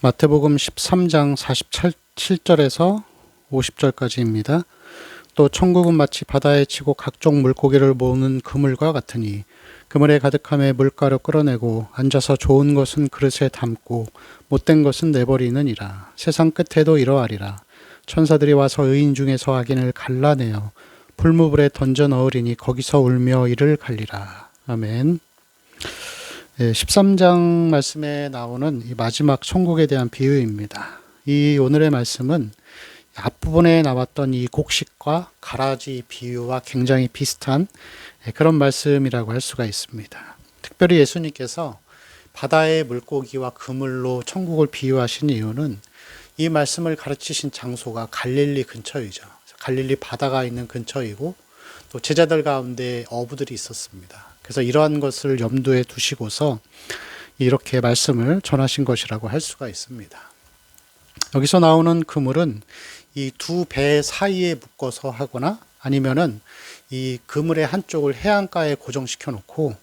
마태복음 13장 47절에서 50절까지입니다. 또 천국은 마치 바다에 치고 각종 물고기를 모으는 그물과 같으니 그물에 가득함에 물가로 끌어내고 앉아서 좋은 것은 그릇에 담고 못된 것은 내버리느니라. 세상 끝에도 이러하리라. 천사들이 와서 의인 중에서 악인을 갈라내어 불무불에 던져 넣으리니 거기서 울며 이를 갈리라. 아멘. 13장 말씀에 나오는 이 마지막 천국에 대한 비유입니다. 이 오늘의 말씀은 앞부분에 나왔던 이 곡식과 가라지 비유와 굉장히 비슷한 그런 말씀이라고 할 수가 있습니다. 특별히 예수님께서 바다의 물고기와 그물로 천국을 비유하신 이유는 이 말씀을 가르치신 장소가 갈릴리 근처이죠. 갈릴리 바다가 있는 근처이고 또 제자들 가운데 어부들이 있었습니다. 그래서 이러한 것을 염두에 두시고서 이렇게 말씀을 전하신 것이라고 할 수가 있습니다. 여기서 나오는 그물은 이 두 배 사이에 묶어서 하거나 아니면은 이 그물의 한쪽을 해안가에 고정시켜 놓고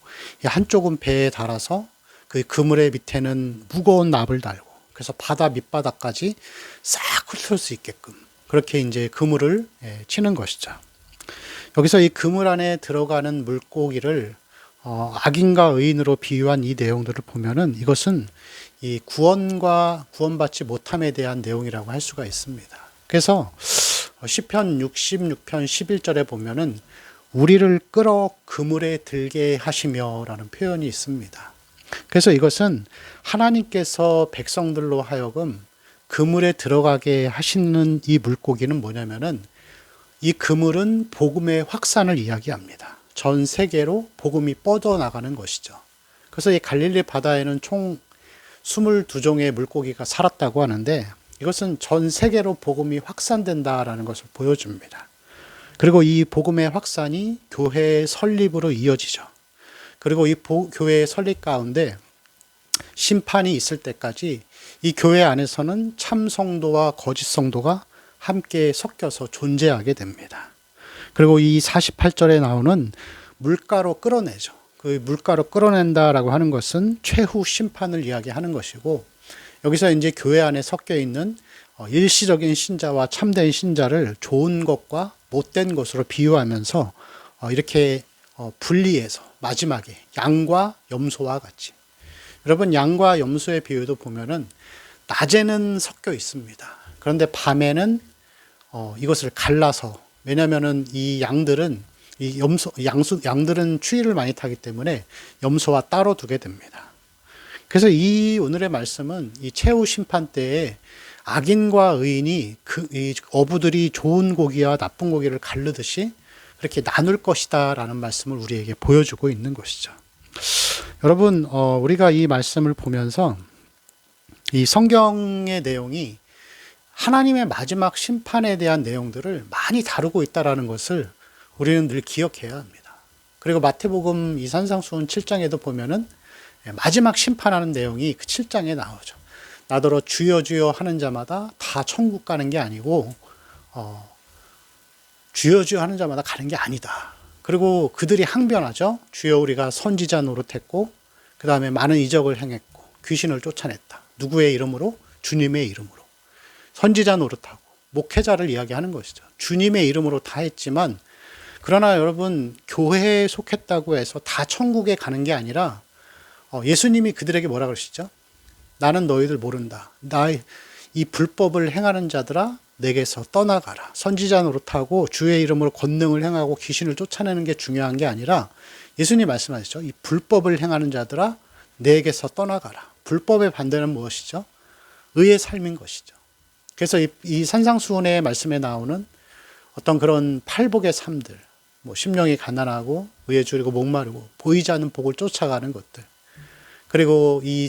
이 한쪽은 배에 달아서 그 그물의 밑에는 무거운 납을 달고 그래서 바다 밑바닥까지 싹 훑을 수 있게끔 그렇게 이제 그물을 치는 것이죠. 여기서 이 그물 안에 들어가는 물고기를 악인과 의인으로 비유한 이 내용들을 보면은 이것은 이 구원과 구원받지 못함에 대한 내용이라고 할 수가 있습니다. 그래서 시편 66편 11절에 보면은 우리를 끌어 그물에 들게 하시며라는 표현이 있습니다. 그래서 이것은 하나님께서 백성들로 하여금 그물에 들어가게 하시는 이 물고기는 뭐냐면은 이 그물은 복음의 확산을 이야기합니다. 전 세계로 복음이 뻗어나가는 것이죠. 그래서 이 갈릴리 바다에는 총 22종의 물고기가 살았다고 하는데 이것은 전 세계로 복음이 확산된다라는 것을 보여줍니다. 그리고 이 복음의 확산이 교회의 설립으로 이어지죠. 그리고 이 교회의 설립 가운데 심판이 있을 때까지 이 교회 안에서는 참 성도와 거짓 성도가 함께 섞여서 존재하게 됩니다. 그리고 이 48절에 나오는 물가로 끌어내죠. 그 물가로 끌어낸다라고 하는 것은 최후 심판을 이야기하는 것이고 여기서 이제 교회 안에 섞여 있는 일시적인 신자와 참된 신자를 좋은 것과 못된 것으로 비유하면서 이렇게 분리해서 마지막에 양과 염소와 같이 여러분 양과 염소의 비유도 보면은 낮에는 섞여 있습니다. 그런데 밤에는 이것을 갈라서 왜냐하면은 이 양들은 양들은 추위를 많이 타기 때문에 염소와 따로 두게 됩니다. 그래서 이 오늘의 말씀은 이 최후 심판 때에 악인과 의인이 이 어부들이 좋은 고기와 나쁜 고기를 가르듯이 그렇게 나눌 것이다라는 말씀을 우리에게 보여주고 있는 것이죠. 여러분, 우리가 이 말씀을 보면서 이 성경의 내용이 하나님의 마지막 심판에 대한 내용들을 많이 다루고 있다는 것을 우리는 늘 기억해야 합니다. 그리고 마태복음 이 산상수훈 7장에도 보면은 마지막 심판하는 내용이 그 7장에 나오죠. 나더러 주여 주여 하는 자마다 다 천국 가는 게 아니고 주여 주여 하는 자마다 가는 게 아니다. 그리고 그들이 항변하죠. 주여 우리가 선지자 노릇했고 그 다음에 많은 이적을 행했고 귀신을 쫓아냈다. 누구의 이름으로? 주님의 이름으로. 선지자 노릇하고 목회자를 이야기하는 것이죠. 주님의 이름으로 다 했지만 그러나 여러분 교회에 속했다고 해서 다 천국에 가는 게 아니라 예수님이 그들에게 뭐라 그러시죠? 나는 너희들 모른다. 이 불법을 행하는 자들아 내게서 떠나가라. 선지자 노릇하고 주의 이름으로 권능을 행하고 귀신을 쫓아내는 게 중요한 게 아니라 예수님 말씀하시죠. 이 불법을 행하는 자들아 내게서 떠나가라. 불법의 반대는 무엇이죠? 의의 삶인 것이죠. 그래서 이 산상수훈의 말씀에 나오는 어떤 그런 팔복의 삶들, 뭐 심령이 가난하고 의에 줄이고 목마르고 보이지 않는 복을 쫓아가는 것들, 그리고 이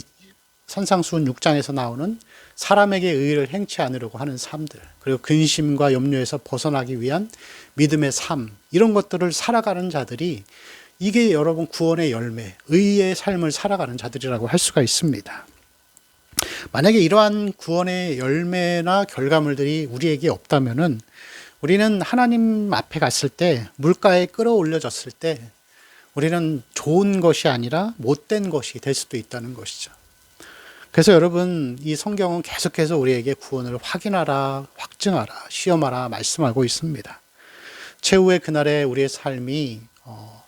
산상수훈 6장에서 나오는 사람에게 의의를 행치 않으려고 하는 삶들, 그리고 근심과 염려에서 벗어나기 위한 믿음의 삶, 이런 것들을 살아가는 자들이 이게 여러분 구원의 열매, 의의 삶을 살아가는 자들이라고 할 수가 있습니다. 만약에 이러한 구원의 열매나 결과물들이 우리에게 없다면은 우리는 하나님 앞에 갔을 때 물가에 끌어올려졌을 때 우리는 좋은 것이 아니라 못된 것이 될 수도 있다는 것이죠. 그래서 여러분, 이 성경은 계속해서 우리에게 구원을 확인하라, 확증하라, 시험하라 말씀하고 있습니다. 최후의 그날에 우리의 삶이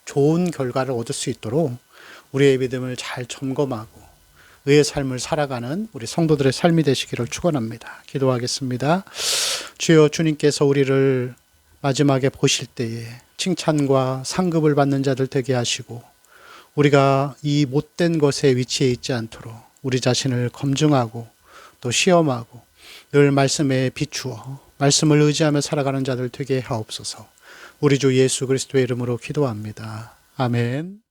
좋은 결과를 얻을 수 있도록 우리의 믿음을 잘 점검하고 의의 삶을 살아가는 우리 성도들의 삶이 되시기를 축원합니다. 기도하겠습니다. 주여, 주님께서 우리를 마지막에 보실 때에 칭찬과 상급을 받는 자들 되게 하시고 우리가 이 못된 것에 위치해 있지 않도록 우리 자신을 검증하고 또 시험하고 늘 말씀에 비추어 말씀을 의지하며 살아가는 자들 되게 하옵소서. 우리 주 예수 그리스도의 이름으로 기도합니다. 아멘.